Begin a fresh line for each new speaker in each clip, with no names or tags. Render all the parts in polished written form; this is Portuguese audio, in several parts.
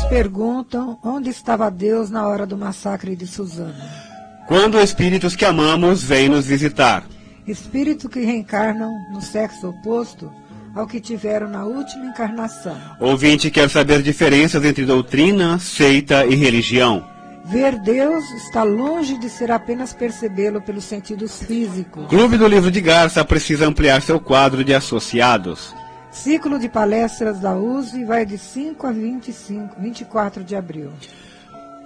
Muitos perguntam onde estava Deus na hora do massacre de Suzano.
Quando espíritos que amamos vêm nos visitar.
Espíritos que reencarnam no sexo oposto ao que tiveram na última encarnação.
Ouvinte quer saber diferenças entre doutrina, seita e religião.
Ver Deus está longe de ser apenas percebê-lo pelos sentidos físicos.
Clube do Livro de Garça precisa ampliar seu quadro de associados.
Ciclo de palestras da USE vai de 5 a 24 de abril.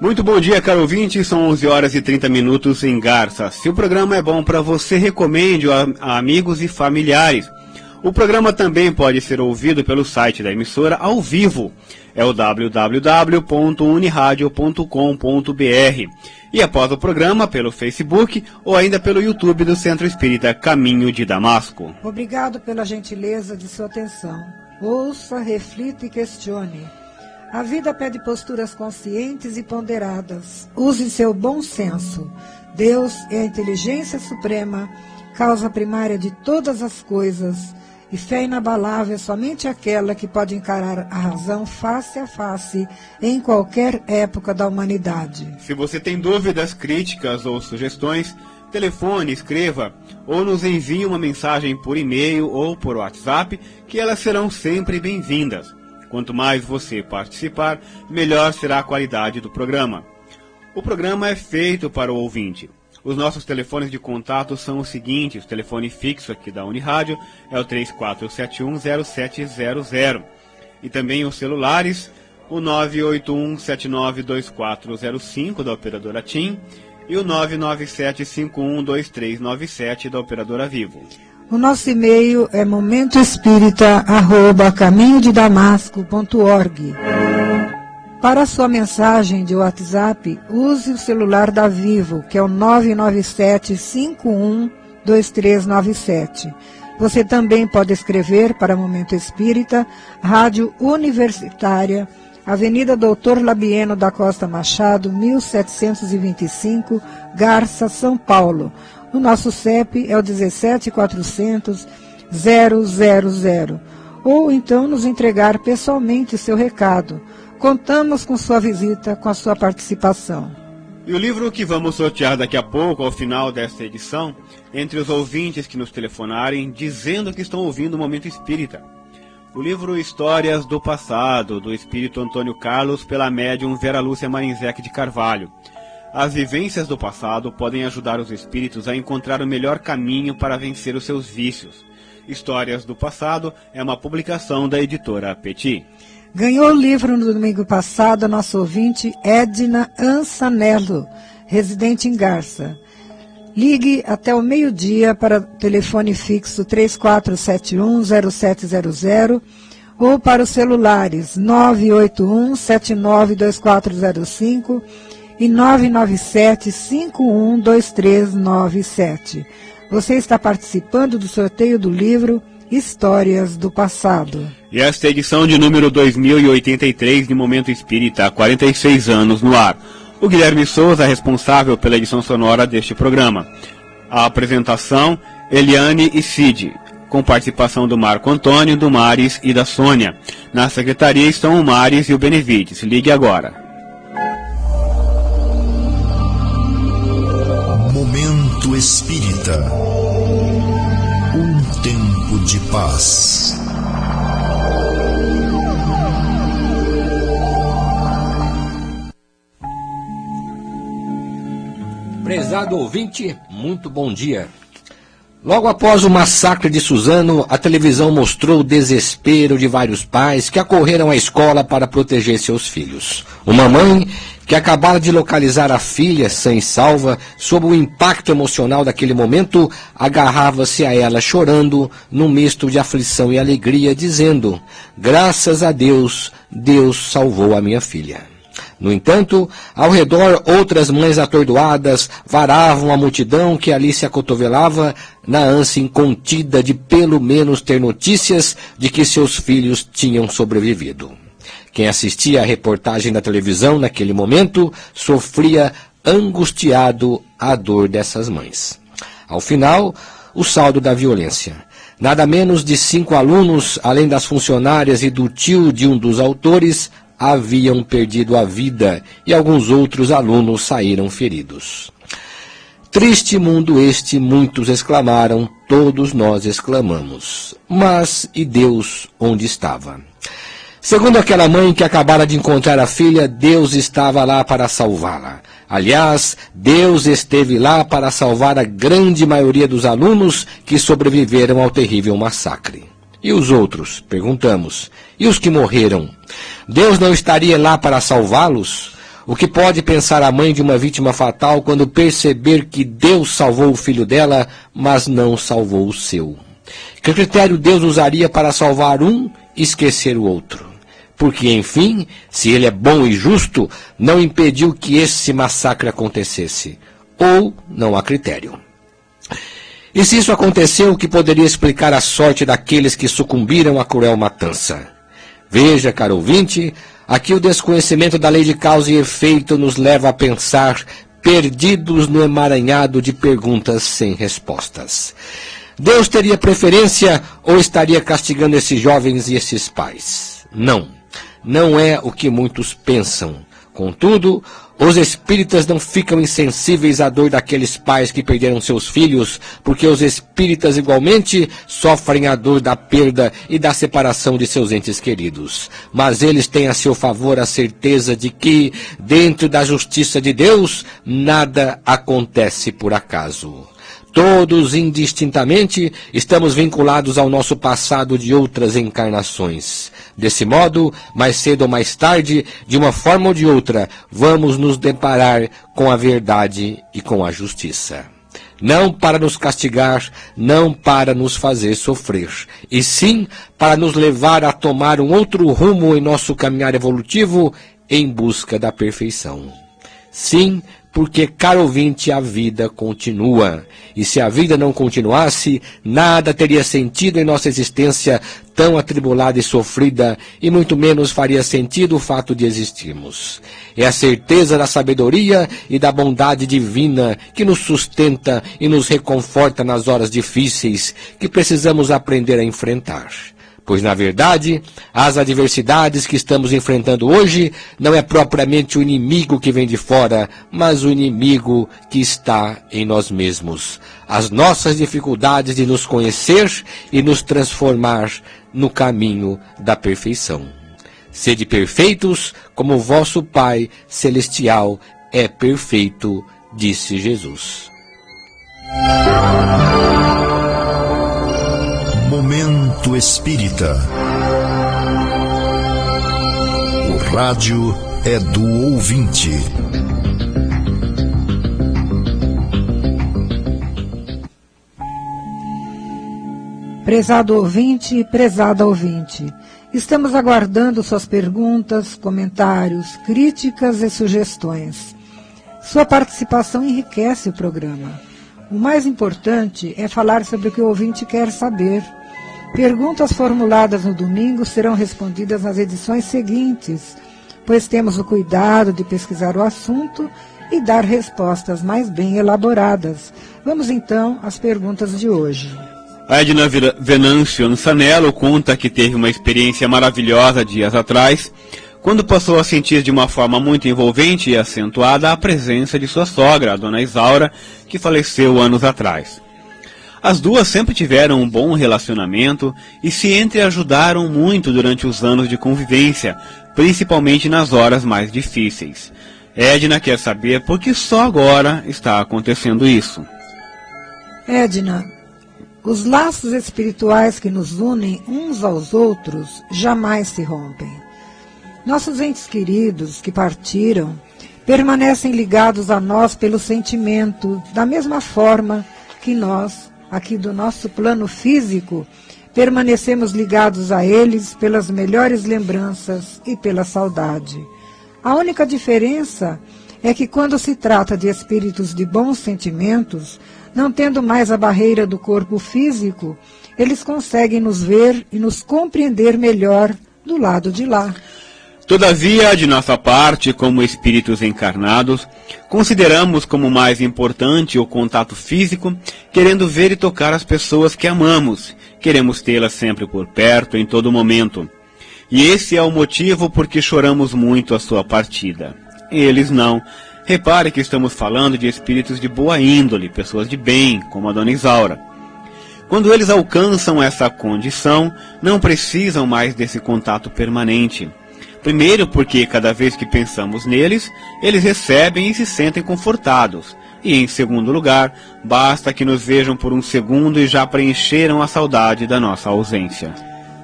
Muito bom dia, caro ouvinte. São 11 horas e 30 minutos em Garça. Se o programa é bom para você, recomende-o a amigos e familiares. O programa também pode ser ouvido pelo site da emissora ao vivo. É o www.uniradio.com.br. E após o programa, pelo Facebook ou ainda pelo YouTube do Centro Espírita Caminho de Damasco.
Obrigado pela gentileza de sua atenção. Ouça, reflita e questione. A vida pede posturas conscientes e ponderadas. Use seu bom senso. Deus é a inteligência suprema, causa primária de todas as coisas. E fé inabalável é somente aquela que pode encarar a razão face a face em qualquer época da humanidade.
Se você tem dúvidas, críticas ou sugestões, telefone, escreva ou nos envie uma mensagem por e-mail ou por WhatsApp, que elas serão sempre bem-vindas. Quanto mais você participar, melhor será a qualidade do programa. O programa é feito para o ouvinte. Os nossos telefones de contato são os seguintes. O telefone fixo aqui da Unirádio é o 34710700. E também os celulares, o 981792405 da operadora TIM e o 997512397 da operadora Vivo.
O nosso e-mail é momentoespírita@caminhodedamasco.org. Para sua mensagem de WhatsApp, use o celular da Vivo, que é o 997-512397. Você também pode escrever para Momento Espírita, Rádio Universitária, Avenida Doutor Labieno da Costa Machado, 1725, Garça, São Paulo. O nosso CEP é o 17400-000. Ou então nos entregar pessoalmente o seu recado. Contamos com sua visita, com a sua participação.
E o livro que vamos sortear daqui a pouco, ao final desta edição, entre os ouvintes que nos telefonarem, dizendo que estão ouvindo o Momento Espírita. O livro Histórias do Passado, do Espírito Antônio Carlos, pela médium Vera Lúcia Marinzec de Carvalho. As vivências do passado podem ajudar os espíritos a encontrar o melhor caminho para vencer os seus vícios. Histórias do Passado é uma publicação da editora Petit.
Ganhou o livro no domingo passado a nossa ouvinte Edna Ansanello, residente em Garça. Ligue até o meio-dia para o telefone fixo 3471-0700 ou para os celulares 981-792405 e 997-512397. Você está participando do sorteio do livro Histórias do Passado.
E esta edição de número 2083 de Momento Espírita, há 46 anos no ar. O Guilherme Souza é responsável pela edição sonora deste programa. A apresentação, Eliane e Cid, com participação do Marco Antônio, do Maris e da Sônia. Na secretaria estão o Maris e o Benevides. Ligue agora.
Momento Espírita. Um tempo de paz.
Prezado ouvinte, muito bom dia. Logo após o massacre de Suzano, a televisão mostrou o desespero de vários pais que acorreram à escola para proteger seus filhos. Uma mãe que acabara de localizar a filha sã e salva, sob o impacto emocional daquele momento, agarrava-se a ela chorando, num misto de aflição e alegria, dizendo: "Graças a Deus, Deus salvou a minha filha." No entanto, ao redor, outras mães atordoadas varavam a multidão que ali se acotovelava na ânsia incontida de pelo menos ter notícias de que seus filhos tinham sobrevivido. Quem assistia à reportagem da televisão naquele momento sofria angustiado a dor dessas mães. Ao final, o saldo da violência. Nada menos de 5 alunos, além das funcionárias e do tio de um dos autores, haviam perdido a vida e alguns outros alunos saíram feridos. Triste mundo este, muitos exclamaram, todos nós exclamamos. Mas e Deus onde estava? Segundo aquela mãe que acabara de encontrar a filha, Deus estava lá para salvá-la. Aliás, Deus esteve lá para salvar a grande maioria dos alunos que sobreviveram ao terrível massacre. E os outros? Perguntamos. E os que morreram? Deus não estaria lá para salvá-los? O que pode pensar a mãe de uma vítima fatal quando perceber que Deus salvou o filho dela, mas não salvou o seu? Que critério Deus usaria para salvar um e esquecer o outro? Porque, enfim, se ele é bom e justo, não impediu que esse massacre acontecesse. Ou não há critério. E se isso aconteceu, o que poderia explicar a sorte daqueles que sucumbiram à cruel matança? Veja, caro ouvinte, aqui o desconhecimento da lei de causa e efeito nos leva a pensar, perdidos no emaranhado de perguntas sem respostas. Deus teria preferência ou estaria castigando esses jovens e esses pais? Não. Não é o que muitos pensam. Contudo, os espíritas não ficam insensíveis à dor daqueles pais que perderam seus filhos, porque os espíritas igualmente sofrem a dor da perda e da separação de seus entes queridos. Mas eles têm a seu favor a certeza de que, dentro da justiça de Deus, nada acontece por acaso. Todos, indistintamente, estamos vinculados ao nosso passado de outras encarnações. Desse modo, mais cedo ou mais tarde, de uma forma ou de outra, vamos nos deparar com a verdade e com a justiça. Não para nos castigar, não para nos fazer sofrer, e sim para nos levar a tomar um outro rumo em nosso caminhar evolutivo em busca da perfeição. Sim, porque, caro ouvinte, a vida continua. E se a vida não continuasse, nada teria sentido em nossa existência tão atribulada e sofrida, e muito menos faria sentido o fato de existirmos. É a certeza da sabedoria e da bondade divina que nos sustenta e nos reconforta nas horas difíceis que precisamos aprender a enfrentar. Pois, na verdade, as adversidades que estamos enfrentando hoje não é propriamente o inimigo que vem de fora, mas o inimigo que está em nós mesmos. As nossas dificuldades de nos conhecer e nos transformar no caminho da perfeição. Sede perfeitos, como vosso Pai Celestial é perfeito, disse Jesus.
Momento Espírita. O rádio é do ouvinte.
Prezado ouvinte e prezada ouvinte, estamos aguardando suas perguntas, comentários, críticas e sugestões. Sua participação enriquece o programa. O mais importante é falar sobre o que o ouvinte quer saber. Perguntas formuladas no domingo serão respondidas nas edições seguintes, pois temos o cuidado de pesquisar o assunto e dar respostas mais bem elaboradas. Vamos então às perguntas de hoje.
A Edna Venâncio Ansanello conta que teve uma experiência maravilhosa dias atrás, quando passou a sentir de uma forma muito envolvente e acentuada a presença de sua sogra, a dona Isaura, que faleceu anos atrás. As duas sempre tiveram um bom relacionamento e se entreajudaram muito durante os anos de convivência, principalmente nas horas mais difíceis. Edna quer saber por que só agora está acontecendo isso.
Edna, os laços espirituais que nos unem uns aos outros jamais se rompem. Nossos entes queridos que partiram permanecem ligados a nós pelo sentimento, da mesma forma que nós, aqui do nosso plano físico, permanecemos ligados a eles pelas melhores lembranças e pela saudade. A única diferença é que quando se trata de espíritos de bons sentimentos, não tendo mais a barreira do corpo físico, eles conseguem nos ver e nos compreender melhor do lado de lá.
Todavia, de nossa parte, como espíritos encarnados, consideramos como mais importante o contato físico, querendo ver e tocar as pessoas que amamos. Queremos tê-las sempre por perto, em todo momento. E esse é o motivo por que choramos muito a sua partida. Eles não. Repare que estamos falando de espíritos de boa índole, pessoas de bem, como a dona Isaura. Quando eles alcançam essa condição, não precisam mais desse contato permanente. Primeiro porque cada vez que pensamos neles, eles recebem e se sentem confortados. E em segundo lugar, basta que nos vejam por um segundo e já preencheram a saudade da nossa ausência.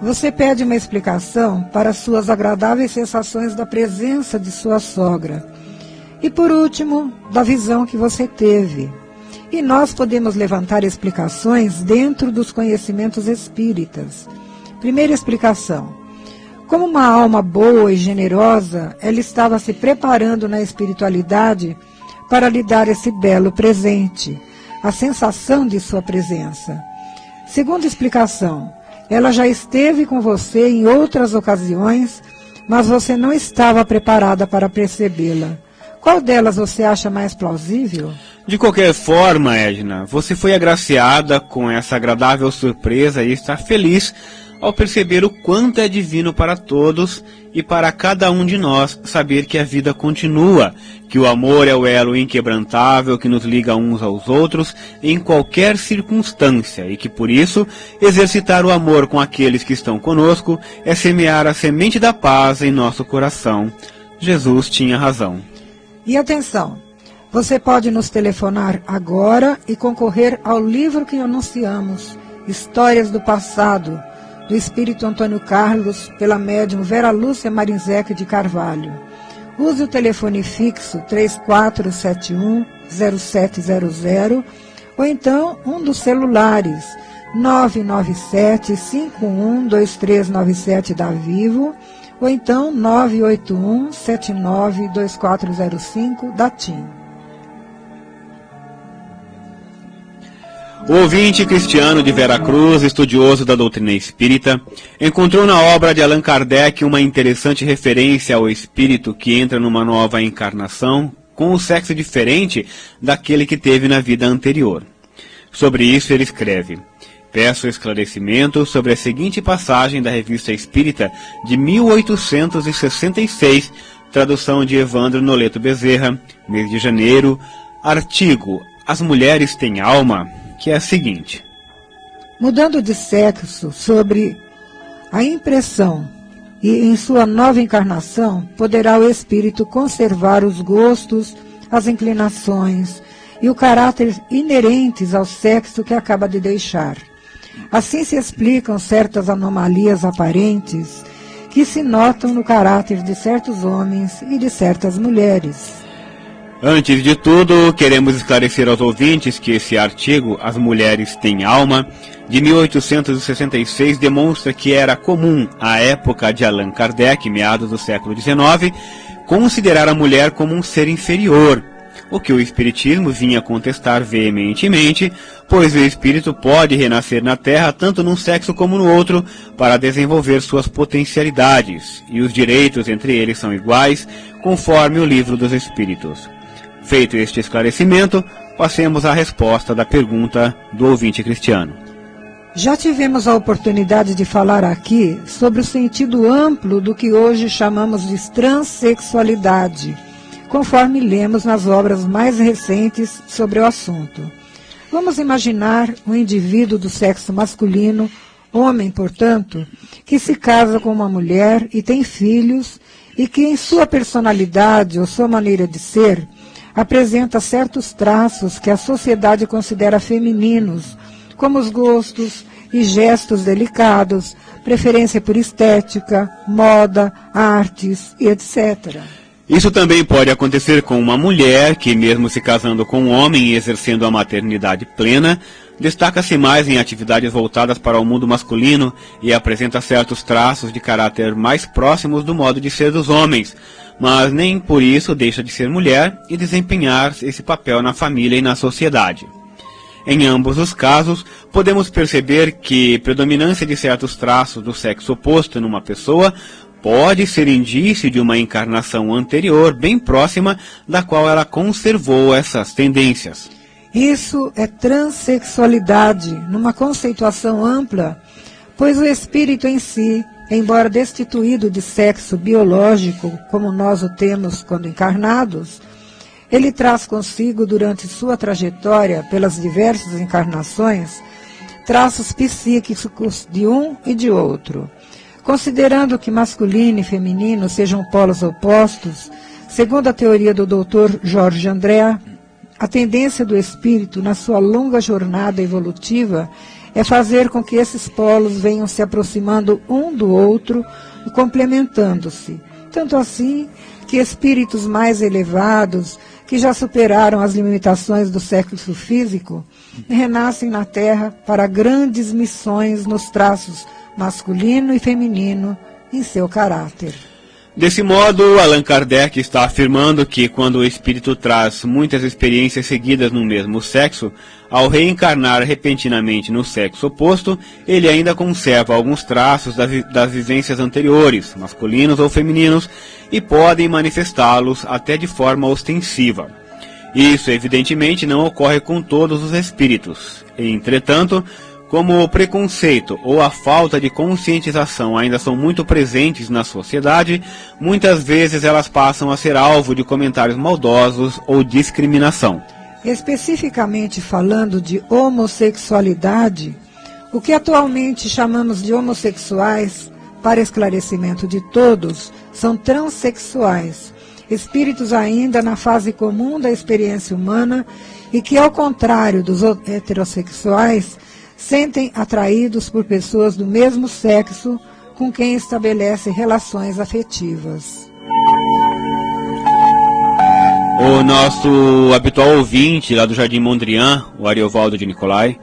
Você pede uma explicação para suas agradáveis sensações da presença de sua sogra. E por último, da visão que você teve. E nós podemos levantar explicações dentro dos conhecimentos espíritas. Primeira explicação. Como uma alma boa e generosa, ela estava se preparando na espiritualidade para lhe dar esse belo presente, a sensação de sua presença. Segunda explicação. Ela já esteve com você em outras ocasiões, mas você não estava preparada para percebê-la. Qual delas você acha mais plausível?
De qualquer forma, Edna, você foi agraciada com essa agradável surpresa e está feliz ao perceber o quanto é divino para todos e para cada um de nós saber que a vida continua, que o amor é o elo inquebrantável que nos liga uns aos outros em qualquer circunstância e que por isso exercitar o amor com aqueles que estão conosco é semear a semente da paz em nosso coração. Jesus tinha razão.
E atenção, você pode nos telefonar agora e concorrer ao livro que anunciamos, Histórias do Passado, do Espírito Antônio Carlos, pela médium Vera Lúcia Marinzec de Carvalho. Use o telefone fixo 3471-0700 ou então um dos celulares 997-512397 da Vivo ou então 981-792405 da TIM.
O ouvinte cristiano de Veracruz, estudioso da doutrina espírita, encontrou na obra de Allan Kardec uma interessante referência ao espírito que entra numa nova encarnação com o sexo diferente daquele que teve na vida anterior. Sobre isso ele escreve: peço esclarecimento sobre a seguinte passagem da Revista Espírita de 1866, tradução de Evandro Noleto Bezerra, mês de janeiro, artigo As Mulheres Têm Alma, que é a seguinte:
mudando de sexo, sobre a impressão e em sua nova encarnação, poderá o espírito conservar os gostos, as inclinações e o caráter inerentes ao sexo que acaba de deixar. Assim se explicam certas anomalias aparentes que se notam no caráter de certos homens e de certas mulheres.
Antes de tudo, queremos esclarecer aos ouvintes que esse artigo, As Mulheres Têm Alma, de 1866, demonstra que era comum, à época de Allan Kardec, meados do século XIX, considerar a mulher como um ser inferior, o que o Espiritismo vinha contestar veementemente, pois o espírito pode renascer na Terra tanto num sexo como no outro para desenvolver suas potencialidades, e os direitos entre eles são iguais, conforme o Livro dos Espíritos. Feito este esclarecimento, passemos à resposta da pergunta do ouvinte cristiano.
Já tivemos a oportunidade de falar aqui sobre o sentido amplo do que hoje chamamos de transexualidade, conforme lemos nas obras mais recentes sobre o assunto. Vamos imaginar um indivíduo do sexo masculino, homem, portanto, que se casa com uma mulher e tem filhos e que em sua personalidade ou sua maneira de ser apresenta certos traços que a sociedade considera femininos, como os gostos e gestos delicados, preferência por estética, moda, artes e etc.
Isso também pode acontecer com uma mulher que, mesmo se casando com um homem e exercendo a maternidade plena, destaca-se mais em atividades voltadas para o mundo masculino e apresenta certos traços de caráter mais próximos do modo de ser dos homens, mas nem por isso deixa de ser mulher e desempenhar esse papel na família e na sociedade. Em ambos os casos, podemos perceber que predominância de certos traços do sexo oposto numa pessoa pode ser indício de uma encarnação anterior bem próxima da qual ela conservou essas tendências.
Isso é transexualidade, numa conceituação ampla, pois o espírito em si embora destituído de sexo biológico, como nós o temos quando encarnados, ele traz consigo, durante sua trajetória pelas diversas encarnações, traços psíquicos de um e de outro. Considerando que masculino e feminino sejam polos opostos, segundo a teoria do Dr. Jorge André, a tendência do espírito, na sua longa jornada evolutiva, é fazer com que esses polos venham se aproximando um do outro e complementando-se. Tanto assim que espíritos mais elevados, que já superaram as limitações do sexo físico, renascem na Terra para grandes missões nos traços masculino e feminino em seu caráter.
Desse modo, Allan Kardec está afirmando que quando o espírito traz muitas experiências seguidas no mesmo sexo, ao reencarnar repentinamente no sexo oposto, ele ainda conserva alguns traços das vivências anteriores, masculinos ou femininos, e podem manifestá-los até de forma ostensiva. Isso, evidentemente, não ocorre com todos os espíritos. Entretanto, como o preconceito ou a falta de conscientização ainda são muito presentes na sociedade, muitas vezes elas passam a ser alvo de comentários maldosos ou discriminação.
Especificamente falando de homossexualidade, o que atualmente chamamos de homossexuais, para esclarecimento de todos, são transexuais, espíritos ainda na fase comum da experiência humana e que, ao contrário dos heterossexuais, sentem atraídos por pessoas do mesmo sexo com quem estabelece relações afetivas.
O nosso habitual ouvinte lá do Jardim Mondrian, o Ariovaldo de Nicolai,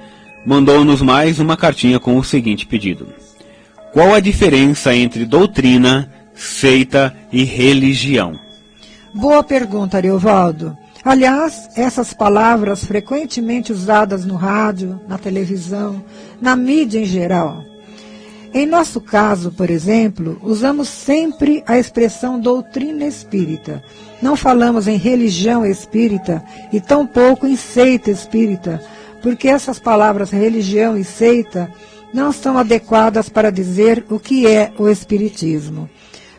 mandou-nos mais uma cartinha com o seguinte pedido: qual a diferença entre doutrina, seita e religião?
Boa pergunta, Ariovaldo. Aliás, essas palavras frequentemente usadas no rádio, na televisão, na mídia em geral. Em nosso caso, por exemplo, usamos sempre a expressão doutrina espírita. Não falamos em religião espírita e tampouco em seita espírita, porque essas palavras religião e seita não são adequadas para dizer o que é o espiritismo.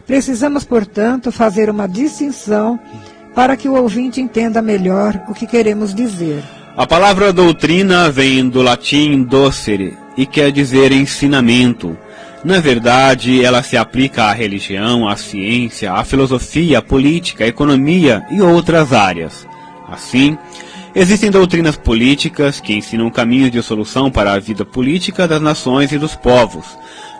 Precisamos, portanto, fazer uma distinção para que o ouvinte entenda melhor o que queremos dizer.
A palavra doutrina vem do latim docere e quer dizer ensinamento. Na verdade, ela se aplica à religião, à ciência, à filosofia, à política, à economia e outras áreas. Assim, existem doutrinas políticas que ensinam caminhos de solução para a vida política das nações e dos povos.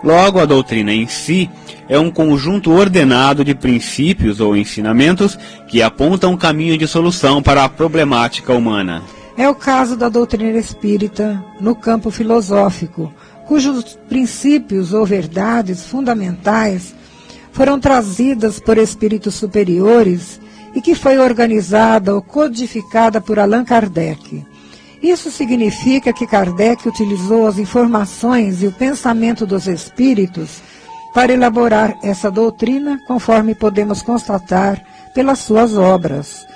Logo, a doutrina em si é um conjunto ordenado de princípios ou ensinamentos que apontam um caminho de solução para a problemática humana.
É o caso da doutrina espírita no campo filosófico, cujos princípios ou verdades fundamentais foram trazidas por espíritos superiores e que foi organizada ou codificada por Allan Kardec. Isso significa que Kardec utilizou as informações e o pensamento dos espíritos para elaborar essa doutrina, conforme podemos constatar pelas suas obras.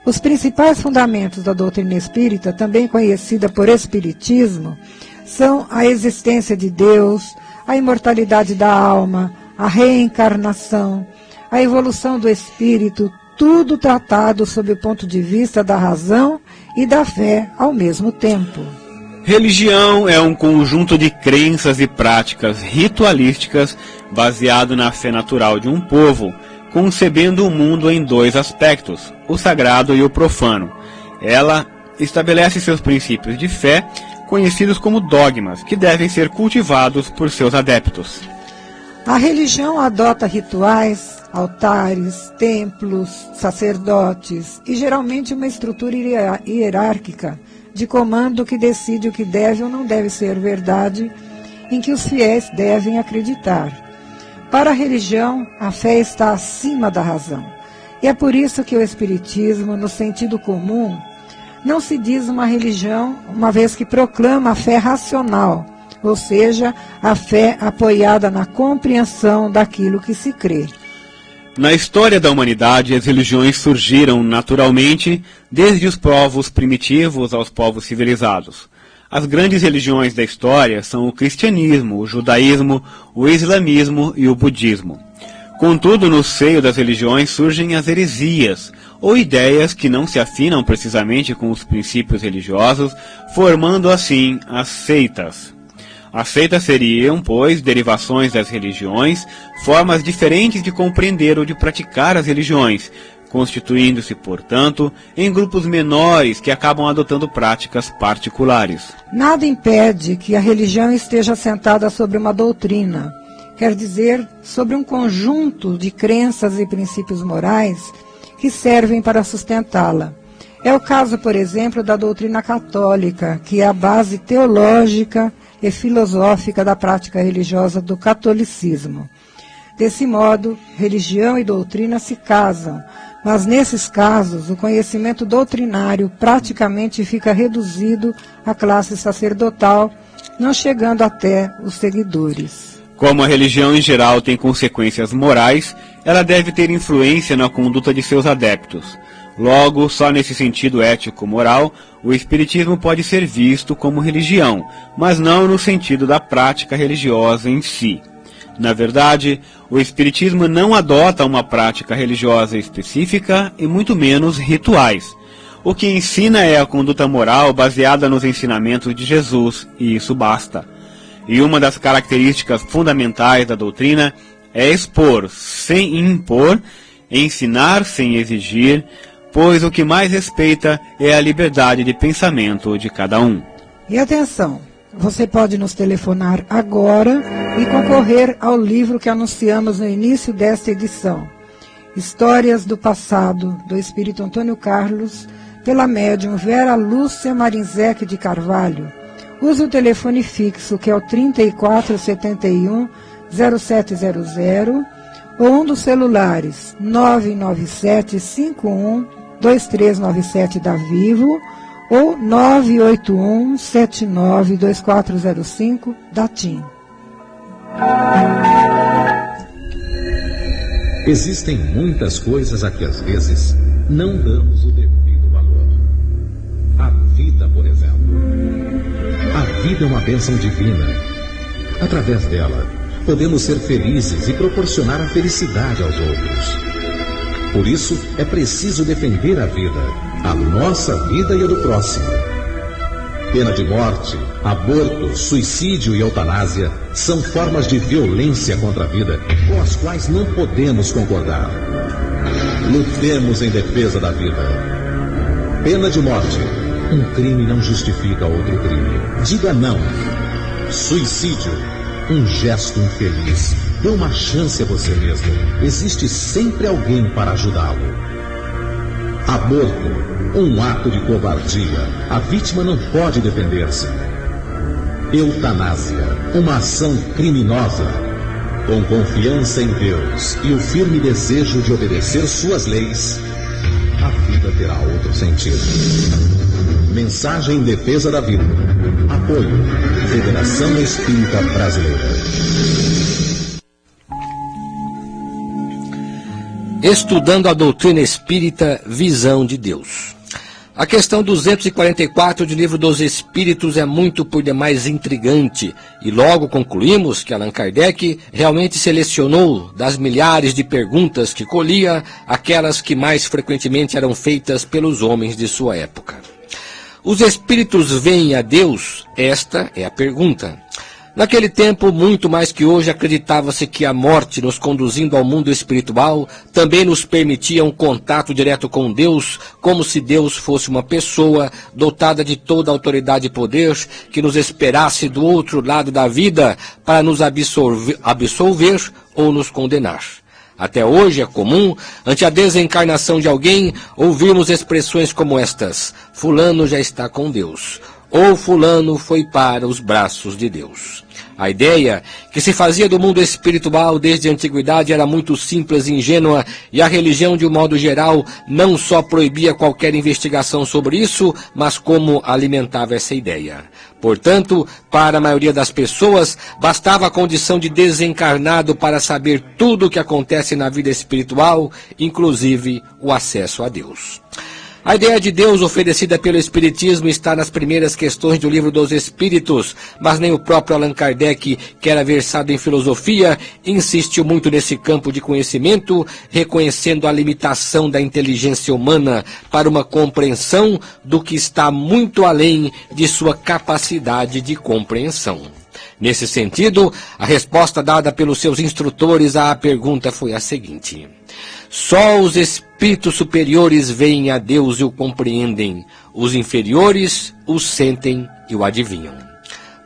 Os principais fundamentos da doutrina espírita, também conhecida por Espiritismo, são a existência de Deus, a imortalidade da alma, a reencarnação, a evolução do espírito, tudo tratado sob o ponto de vista da razão e da fé ao mesmo tempo.
Religião é um conjunto de crenças e práticas ritualísticas baseado na fé natural de um povo, concebendo o mundo em dois aspectos, o sagrado e o profano. Ela estabelece seus princípios de fé, conhecidos como dogmas, que devem ser cultivados por seus adeptos.
A religião adota rituais, altares, templos, sacerdotes e geralmente uma estrutura hierárquica de comando que decide o que deve ou não deve ser verdade, em que os fiéis devem acreditar. Para a religião, a fé está acima da razão. E é por isso que o Espiritismo, no sentido comum, não se diz uma religião, uma vez que proclama a fé racional, ou seja, a fé apoiada na compreensão daquilo que se crê.
Na história da humanidade, as religiões surgiram naturalmente desde os povos primitivos aos povos civilizados. As grandes religiões da história são o cristianismo, o judaísmo, o islamismo e o budismo. Contudo, no seio das religiões surgem as heresias, ou ideias que não se afinam precisamente com os princípios religiosos, formando assim as seitas. As seitas seriam, pois, derivações das religiões, formas diferentes de compreender ou de praticar as religiões, constituindo-se, portanto, em grupos menores que acabam adotando práticas particulares.
Nada impede que a religião esteja assentada sobre uma doutrina, quer dizer, sobre um conjunto de crenças e princípios morais que servem para sustentá-la. É o caso, por exemplo, da doutrina católica, que é a base teológica e filosófica da prática religiosa do catolicismo. Desse modo, religião e doutrina se casam, mas nesses casos o conhecimento doutrinário praticamente fica reduzido à classe sacerdotal, não chegando até os seguidores.
Como a religião em geral tem consequências morais, ela deve ter influência na conduta de seus adeptos. Logo, só nesse sentido ético-moral, o espiritismo pode ser visto como religião, mas não no sentido da prática religiosa em si. Na verdade, o espiritismo não adota uma prática religiosa específica e muito menos rituais. O que ensina é a conduta moral baseada nos ensinamentos de Jesus, e isso basta. E uma das características fundamentais da doutrina é expor sem impor, ensinar sem exigir, pois o que mais respeita é a liberdade de pensamento de cada um.
E atenção! Você pode nos telefonar agora e concorrer ao livro que anunciamos no início desta edição. Histórias do Passado, do Espírito Antônio Carlos, pela médium Vera Lúcia Marinzec de Carvalho. Use o telefone fixo, que é o 3471-0700, ou um dos celulares 997-51-2397 da Vivo, ou 981-792405 da TIM.
Existem muitas coisas a que às vezes não damos o devido valor. A vida, por exemplo. A vida é uma bênção divina. Através dela, podemos ser felizes e proporcionar a felicidade aos outros. Por isso, é preciso defender a vida, a nossa vida e a do próximo. Pena de morte, aborto, suicídio e eutanásia são formas de violência contra a vida com as quais não podemos concordar. Lutemos em defesa da vida. Pena de morte. Um crime não justifica outro crime. Diga não. Suicídio. Um gesto infeliz. Dê uma chance a você mesmo. Existe sempre alguém para ajudá-lo. Aborto. Um ato de covardia. A vítima não pode defender-se. Eutanásia. Uma ação criminosa. Com confiança em Deus e o firme desejo de obedecer suas leis, a vida terá outro sentido. Mensagem em defesa da vida. Apoio. Federação Espírita Brasileira.
Estudando a doutrina espírita, visão de Deus. A questão 244 do Livro dos Espíritos é muito por demais intrigante, e logo concluímos que Allan Kardec realmente selecionou das milhares de perguntas que colhia aquelas que mais frequentemente eram feitas pelos homens de sua época. Os espíritos veem a Deus? Esta é a pergunta. Naquele tempo, muito mais que hoje, acreditava-se que a morte, nos conduzindo ao mundo espiritual, também nos permitia um contato direto com Deus, como se Deus fosse uma pessoa dotada de toda a autoridade e poder, que nos esperasse do outro lado da vida para nos absolver ou nos condenar. Até hoje é comum, ante a desencarnação de alguém, ouvirmos expressões como estas: fulano já está com Deus, ou fulano foi para os braços de Deus. A ideia que se fazia do mundo espiritual desde a antiguidade era muito simples e ingênua, e a religião, de um modo geral, não só proibia qualquer investigação sobre isso, mas como alimentava essa ideia. Portanto, para a maioria das pessoas, bastava a condição de desencarnado para saber tudo o que acontece na vida espiritual, inclusive o acesso a Deus. A ideia de Deus oferecida pelo Espiritismo está nas primeiras questões do Livro dos Espíritos, mas nem o próprio Allan Kardec, que era versado em filosofia, insistiu muito nesse campo de conhecimento, reconhecendo a limitação da inteligência humana para uma compreensão do que está muito além de sua capacidade de compreensão. Nesse sentido, a resposta dada pelos seus instrutores à pergunta foi a seguinte: só os espíritos superiores veem a Deus e o compreendem, os inferiores o sentem e o adivinham.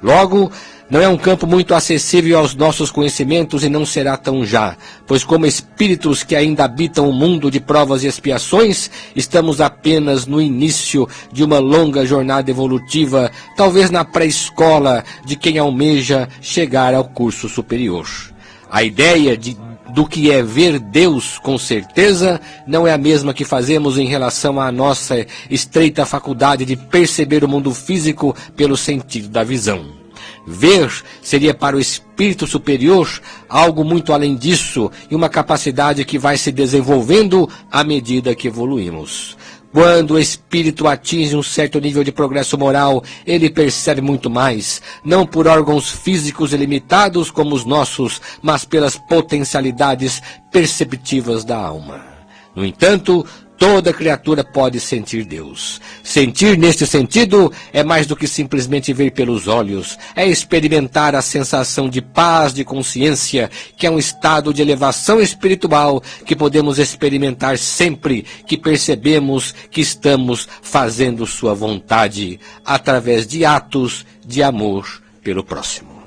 Logo, não é um campo muito acessível aos nossos conhecimentos e não será tão já, pois como espíritos que ainda habitam o mundo de provas e expiações, estamos apenas no início de uma longa jornada evolutiva, talvez na pré-escola de quem almeja chegar ao curso superior. A ideia do que é ver Deus com certeza não é a mesma que fazemos em relação à nossa estreita faculdade de perceber o mundo físico pelo sentido da visão. Ver seria para o espírito superior algo muito além disso e uma capacidade que vai se desenvolvendo à medida que evoluímos. Quando o espírito atinge um certo nível de progresso moral, ele percebe muito mais, não por órgãos físicos ilimitados como os nossos, mas pelas potencialidades perceptivas da alma. No entanto, toda criatura pode sentir Deus. Sentir neste sentido é mais do que simplesmente ver pelos olhos. É experimentar a sensação de paz de consciência, que é um estado de elevação espiritual que podemos experimentar sempre que percebemos que estamos fazendo sua vontade, através de atos de amor pelo próximo.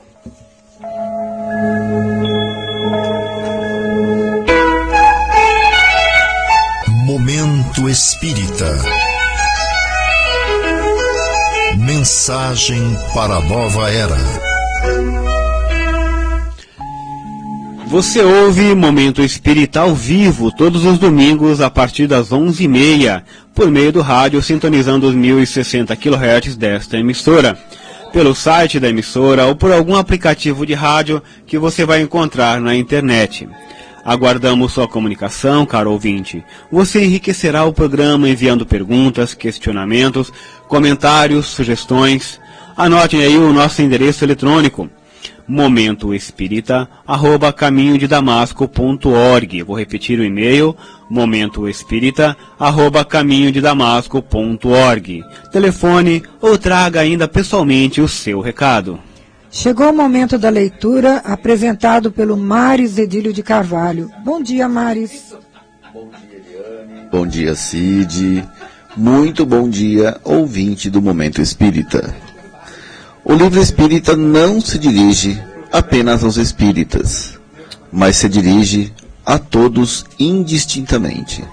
Momento Espírita. Mensagem para a nova era.
Você ouve Momento Espírita ao vivo todos os domingos a partir das 11h30, por meio do rádio, sintonizando os 1060 kHz desta emissora, pelo site da emissora ou por algum aplicativo de rádio que você vai encontrar na internet. Aguardamos sua comunicação, caro ouvinte. Você enriquecerá o programa enviando perguntas, questionamentos, comentários, sugestões. Anotem aí o nosso endereço eletrônico: momentoespírita@caminhodedamasco.org. Vou repetir o e-mail: momentoespírita@caminhodedamasco.org. Telefone ou traga ainda pessoalmente o seu recado.
Chegou o momento da leitura, apresentado pelo Maris Edílio de Carvalho. Bom dia, Maris.
Bom dia, Eliane. Bom dia, Cid. Muito bom dia, ouvinte do Momento Espírita. O livro espírita não se dirige apenas aos espíritas, mas se dirige a todos indistintamente.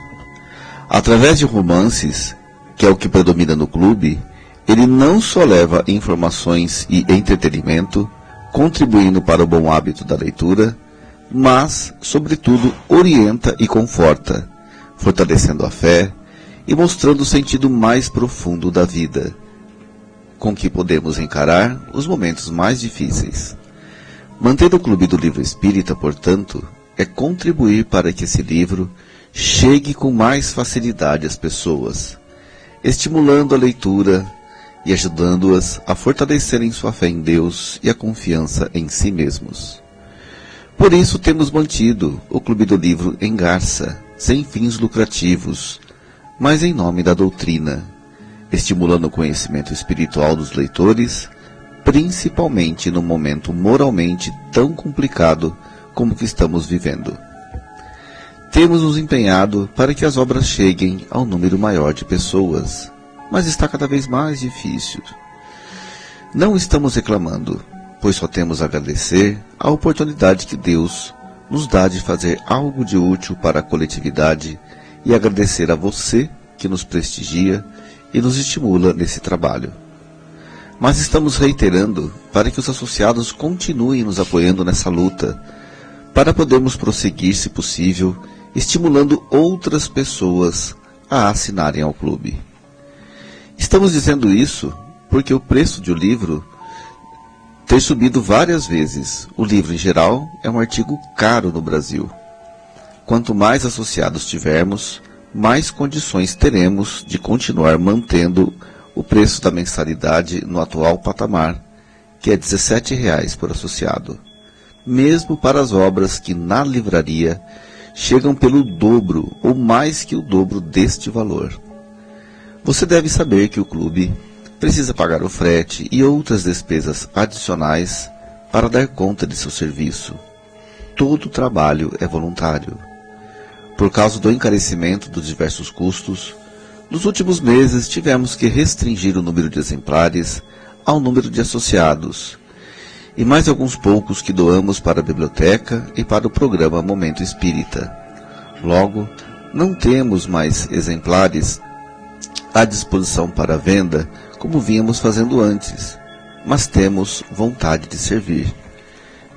Através de romances, que é o que predomina no clube, ele não só leva informações e entretenimento, contribuindo para o bom hábito da leitura, mas, sobretudo, orienta e conforta, fortalecendo a fé e mostrando o sentido mais profundo da vida, com que podemos encarar os momentos mais difíceis. Manter o Clube do Livro Espírita, portanto, é contribuir para que esse livro chegue com mais facilidade às pessoas, estimulando a leitura e ajudando-as a fortalecerem sua fé em Deus e a confiança em si mesmos. Por isso temos mantido o Clube do Livro em Garça, sem fins lucrativos, mas em nome da doutrina, estimulando o conhecimento espiritual dos leitores, principalmente no momento moralmente tão complicado como o que estamos vivendo. Temos nos empenhado para que as obras cheguem ao número maior de pessoas, mas está cada vez mais difícil. Não estamos reclamando, pois só temos a agradecer a oportunidade que Deus nos dá de fazer algo de útil para a coletividade e agradecer a você que nos prestigia e nos estimula nesse trabalho. Mas estamos reiterando para que os associados continuem nos apoiando nessa luta, para podermos prosseguir, se possível, estimulando outras pessoas a assinarem ao clube. Estamos dizendo isso porque o preço de um livro ter subido várias vezes. O livro, em geral, é um artigo caro no Brasil. Quanto mais associados tivermos, mais condições teremos de continuar mantendo o preço da mensalidade no atual patamar, que é R$ 17,00 por associado, mesmo para as obras que na livraria chegam pelo dobro ou mais que o dobro deste valor. Você deve saber que o clube precisa pagar o frete e outras despesas adicionais para dar conta de seu serviço. Todo o trabalho é voluntário. Por causa do encarecimento dos diversos custos, nos últimos meses tivemos que restringir o número de exemplares ao número de associados, e mais alguns poucos que doamos para a biblioteca e para o programa Momento Espírita. Logo, não temos mais exemplares à disposição para venda como vínhamos fazendo antes, mas temos vontade de servir.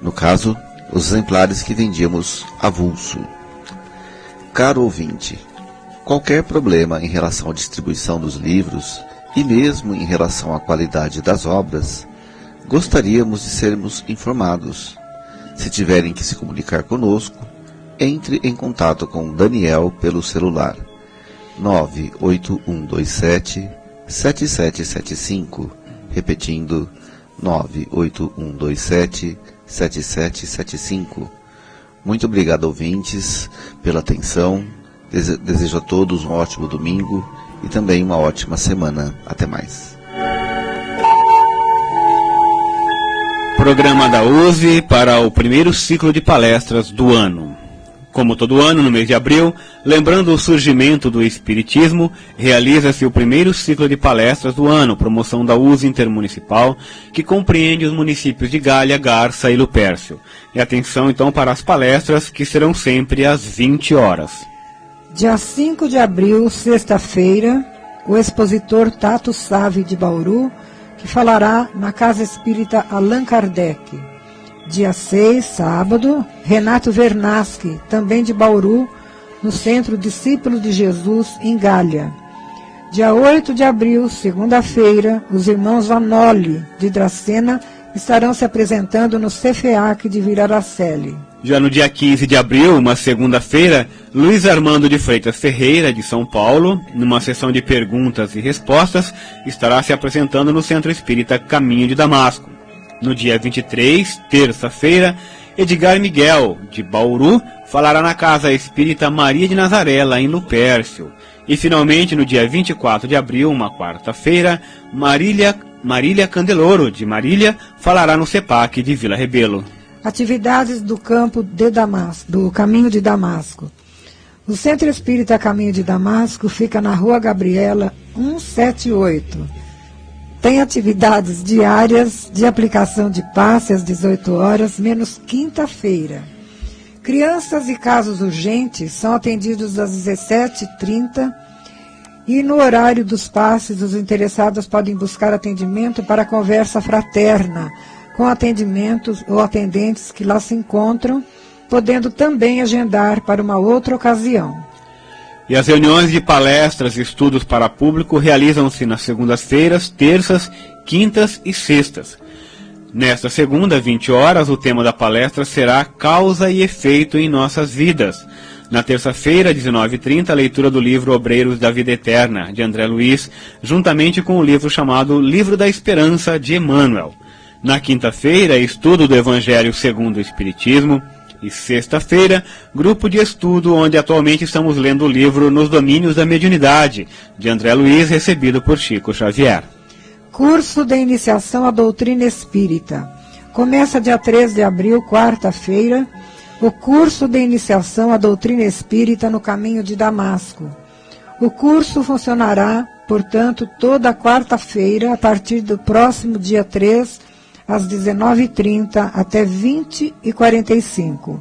No caso, os exemplares que vendíamos avulso. Caro ouvinte, qualquer problema em relação à distribuição dos livros e mesmo em relação à qualidade das obras, gostaríamos de sermos informados. Se tiverem que se comunicar conosco, entre em contato com Daniel pelo celular 98127-7775, repetindo 98127-7775. Muito obrigado, ouvintes, pela atenção. Desejo a todos um ótimo domingo e também uma ótima semana. Até mais.
Programa da USE para o primeiro ciclo de palestras do ano. Como todo ano, no mês de abril, lembrando o surgimento do Espiritismo, realiza-se o primeiro ciclo de palestras do ano, promoção da USE Intermunicipal, que compreende os municípios de Galha, Garça e Lupércio. E atenção então para as palestras, que serão sempre às 20 horas.
Dia 5 de abril, sexta-feira, o expositor Tato Save de Bauru, que falará na Casa Espírita Allan Kardec. Dia 6, sábado, Renato Vernaschi, também de Bauru, no Centro Discípulos de Jesus, em Galha. Dia 8 de abril, segunda-feira, os irmãos Vanoli, de Dracena, estarão se apresentando no CFEAC de Viraracelli.
Já no dia 15 de abril, uma segunda-feira, Luiz Armando de Freitas Ferreira, de São Paulo, numa sessão de perguntas e respostas, estará se apresentando no Centro Espírita Caminho de Damasco. No dia 23, terça-feira, Edgar Miguel, de Bauru, falará na Casa Espírita Maria de Nazaré, lá em Lupércio. E, finalmente, no dia 24 de abril, uma quarta-feira, Marília Candeloro, de Marília, falará no CEPAC de Vila Rebelo.
Atividades do campo de Damasco, do Caminho de Damasco. O Centro Espírita Caminho de Damasco fica na Rua Gabriela 178. Tem atividades diárias de aplicação de passe às 18 horas, menos quinta-feira. Crianças e casos urgentes são atendidos às 17h30 e no horário dos passes os interessados podem buscar atendimento para conversa fraterna com atendimentos ou atendentes que lá se encontram, podendo também agendar para uma outra ocasião.
E as reuniões de palestras e estudos para público realizam-se nas segundas-feiras, terças, quintas e sextas. Nesta segunda, 20 horas, o tema da palestra será Causa e Efeito em Nossas Vidas. Na terça-feira, 19h30, a leitura do livro Obreiros da Vida Eterna, de André Luiz, juntamente com o livro chamado Livro da Esperança, de Emmanuel. Na quinta-feira, estudo do Evangelho segundo o Espiritismo. E sexta-feira, grupo de estudo onde atualmente estamos lendo o livro Nos Domínios da Mediunidade, de André Luiz, recebido por Chico Xavier.
Curso de Iniciação à Doutrina Espírita. Começa dia 3 de abril, quarta-feira, o curso de Iniciação à Doutrina Espírita no Caminho de Damasco. O curso funcionará, portanto, toda quarta-feira, a partir do próximo dia 3, às 19h30 até 20h45.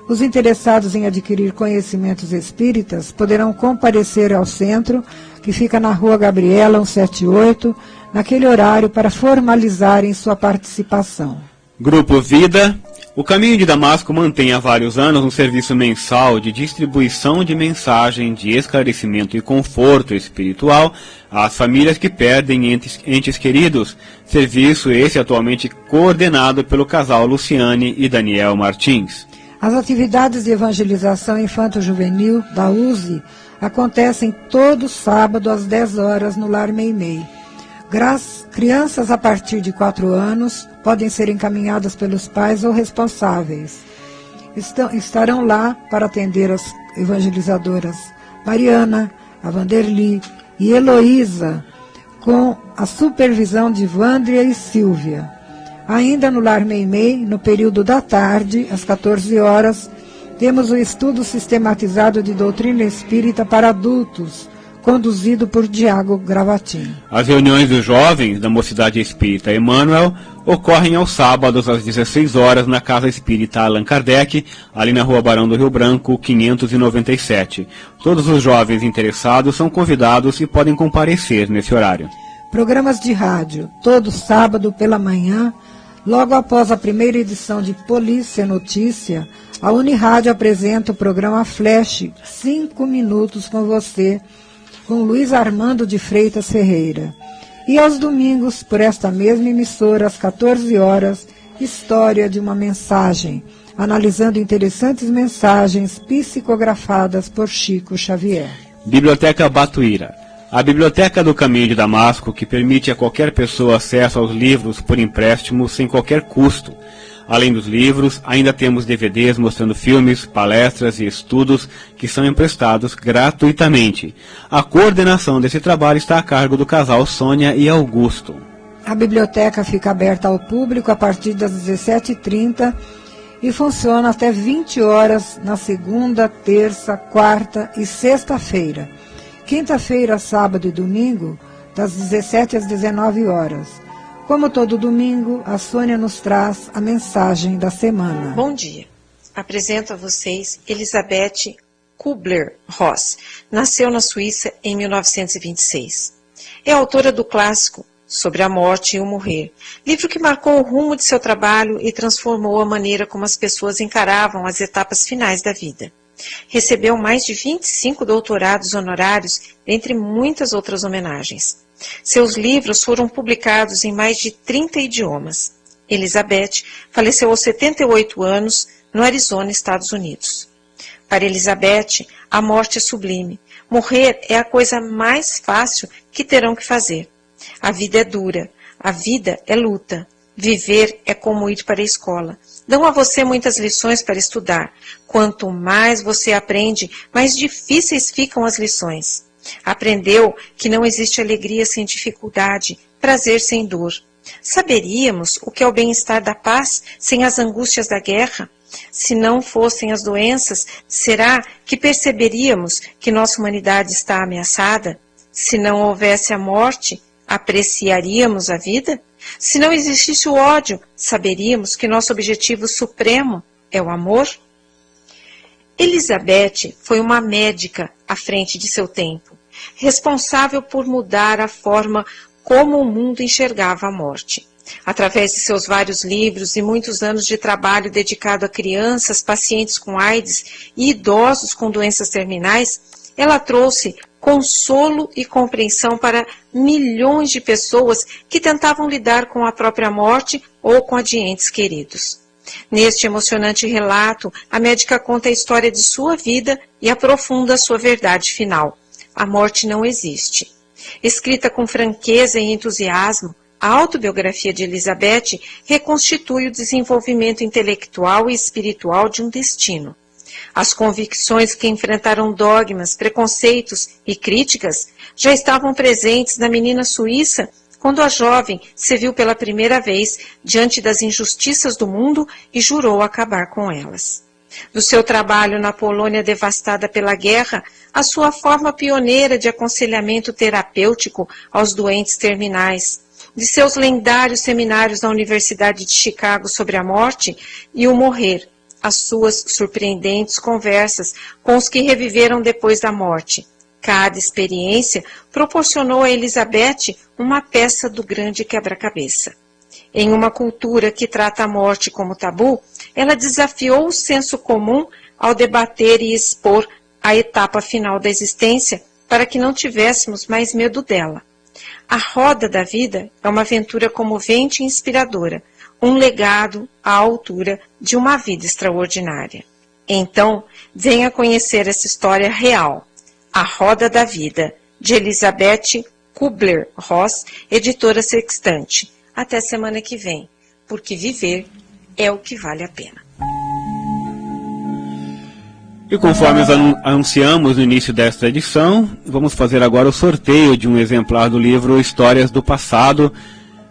Os interessados em adquirir conhecimentos espíritas poderão comparecer ao centro, que fica na Rua Gabriela 178, naquele horário para formalizarem sua participação.
Grupo Vida. O Caminho de Damasco mantém há vários anos um serviço mensal de distribuição de mensagem de esclarecimento e conforto espiritual às famílias que perdem entes queridos. Serviço esse atualmente coordenado pelo casal Luciane e Daniel Martins.
As atividades de evangelização infanto-juvenil da USE acontecem todo sábado às 10 horas no Lar Meimei. Crianças a partir de 4 anos podem ser encaminhadas pelos pais ou responsáveis. Estarão lá para atender as evangelizadoras Mariana, a Vanderli e Heloísa, com a supervisão de Vândria e Silvia. Ainda no Lar Meimei, no período da tarde, às 14 horas, temos o estudo sistematizado de doutrina espírita para adultos, conduzido por Diago Gravatin.
As reuniões dos jovens da Mocidade Espírita Emmanuel ocorrem aos sábados às 16 horas na Casa Espírita Allan Kardec, ali na Rua Barão do Rio Branco, 597. Todos os jovens interessados são convidados e podem comparecer nesse horário.
Programas de rádio, todo sábado pela manhã, logo após a primeira edição de Polícia Notícia, a Unirádio apresenta o programa Flash, 5 minutos com você, com Luiz Armando de Freitas Ferreira. E aos domingos, por esta mesma emissora, às 14 horas, História de uma Mensagem, analisando interessantes mensagens psicografadas por Chico Xavier.
Biblioteca Batuíra. A Biblioteca do Caminho de Damasco, que permite a qualquer pessoa acesso aos livros por empréstimo sem qualquer custo. Além dos livros, ainda temos DVDs mostrando filmes, palestras e estudos que são emprestados gratuitamente. A coordenação desse trabalho está a cargo do casal Sônia e Augusto.
A biblioteca fica aberta ao público a partir das 17h30 e funciona até 20 horas na segunda, terça, quarta e sexta-feira. Quinta-feira, sábado e domingo, das 17 às 19 horas. Como todo domingo, a Sônia nos traz a mensagem da semana.
Bom dia. Apresento a vocês Elisabeth Kubler-Ross. Nasceu na Suíça em 1926. É autora do clássico Sobre a Morte e o Morrer, livro que marcou o rumo de seu trabalho e transformou a maneira como as pessoas encaravam as etapas finais da vida. Recebeu mais de 25 doutorados honorários, entre muitas outras homenagens. Seus livros foram publicados em mais de 30 idiomas. Elizabeth faleceu aos 78 anos, no Arizona, Estados Unidos. Para Elizabeth, a morte é sublime. Morrer é a coisa mais fácil que terão que fazer. A vida é dura, a vida é luta. Viver é como ir para a escola. Dão a você muitas lições para estudar. Quanto mais você aprende, mais difíceis ficam as lições. Aprendeu que não existe alegria sem dificuldade, prazer sem dor. Saberíamos o que é o bem-estar da paz sem as angústias da guerra? Se não fossem as doenças, será que perceberíamos que nossa humanidade está ameaçada? Se não houvesse a morte, apreciaríamos a vida? Se não existisse o ódio, saberíamos que nosso objetivo supremo é o amor? Elizabeth foi uma médica à frente de seu tempo, responsável por mudar a forma como o mundo enxergava a morte. Através de seus vários livros e muitos anos de trabalho dedicado a crianças, pacientes com AIDS e idosos com doenças terminais, ela trouxe consolo e compreensão para milhões de pessoas que tentavam lidar com a própria morte ou com a de entes queridos. Neste emocionante relato, a médica conta a história de sua vida e aprofunda a sua verdade final. A morte não existe. Escrita com franqueza e entusiasmo, a autobiografia de Elizabeth reconstitui o desenvolvimento intelectual e espiritual de um destino. As convicções que enfrentaram dogmas, preconceitos e críticas já estavam presentes na menina suíça quando a jovem se viu pela primeira vez diante das injustiças do mundo e jurou acabar com elas. Do seu trabalho na Polônia devastada pela guerra, a sua forma pioneira de aconselhamento terapêutico aos doentes terminais, de seus lendários seminários na Universidade de Chicago sobre a morte e o morrer, as suas surpreendentes conversas com os que reviveram depois da morte. Cada experiência proporcionou a Elizabeth uma peça do grande quebra-cabeça. Em uma cultura que trata a morte como tabu, ela desafiou o senso comum ao debater e expor a etapa final da existência para que não tivéssemos mais medo dela. A roda da vida é uma aventura comovente e inspiradora, um legado à altura de uma vida extraordinária. Então, venha conhecer essa história real, A Roda da Vida, de Elizabeth Kubler-Ross, editora Sextante. Até semana que vem, porque viver é o que vale a pena.
E conforme anunciamos no início desta edição, vamos fazer agora o sorteio de um exemplar do livro Histórias do Passado,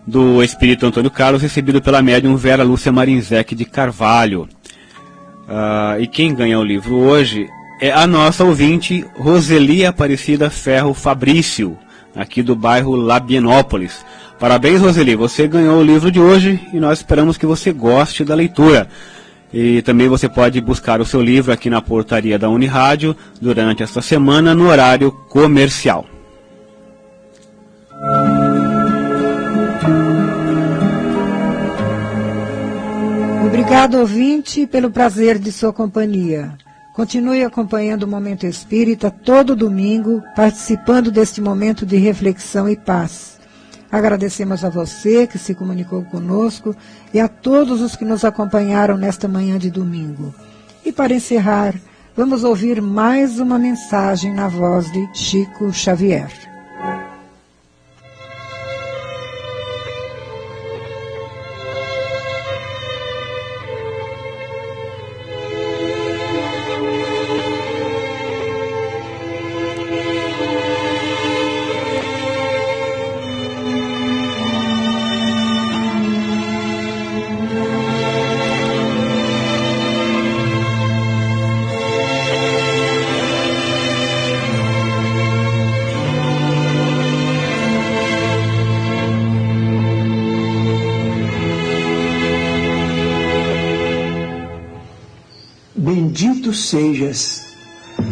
do Espírito Antônio Carlos, recebido pela médium Vera Lúcia Marinzec de Carvalho. E quem ganha o livro hoje é a nossa ouvinte Roseli Aparecida Ferro Fabrício, aqui do bairro Labienópolis. Parabéns, Roseli, você ganhou o livro de hoje e nós esperamos que você goste da leitura. E também você pode buscar o seu livro aqui na portaria da Unirádio durante esta semana no horário comercial.
Obrigado, ouvinte, pelo prazer de sua companhia. Continue acompanhando o Momento Espírita todo domingo, participando deste momento de reflexão e paz. Agradecemos a você que se comunicou conosco e a todos os que nos acompanharam nesta manhã de domingo. E para encerrar, vamos ouvir mais uma mensagem na voz de Chico Xavier.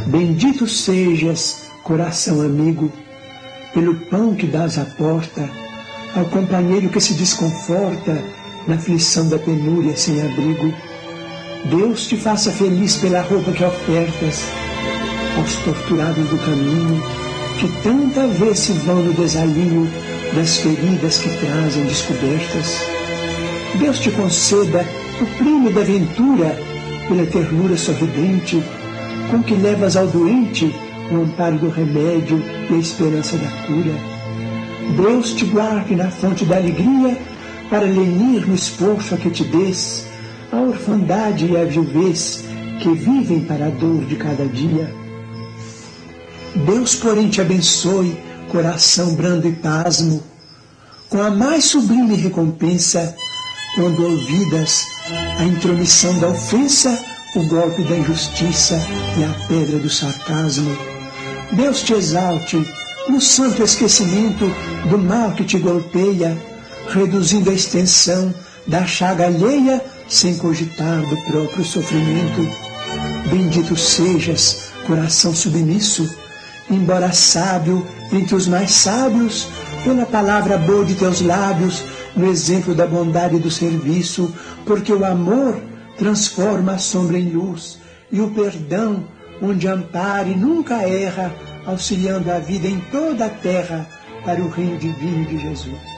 Bendito sejas, coração amigo, pelo pão que dás à porta, ao companheiro que se desconforta na aflição da penúria sem abrigo. Deus te faça feliz pela roupa que ofertas aos torturados do caminho, que tanta vez se vão no desalinho das feridas que trazem descobertas. Deus te conceda o prêmio da ventura pela ternura sorridente, com que levas ao doente o amparo do remédio e a esperança da cura. Deus te guarde na fonte da alegria, para lenir no esforço a que te des, a orfandade e a viuvez que vivem para a dor de cada dia. Deus, porém, te abençoe, coração brando e pasmo, com a mais sublime recompensa, quando ouvidas a intromissão da ofensa, o golpe da injustiça e a pedra do sarcasmo. Deus te exalte no santo esquecimento do mal que te golpeia, reduzindo a extensão da chaga alheia sem cogitar do próprio sofrimento. Bendito sejas, coração submisso, embora sábio entre os mais sábios, pela palavra boa de teus lábios, no exemplo da bondade e do serviço, porque o amor transforma a sombra em luz, e o perdão, onde ampare, nunca erra, auxiliando a vida em toda a terra para o reino divino de Jesus.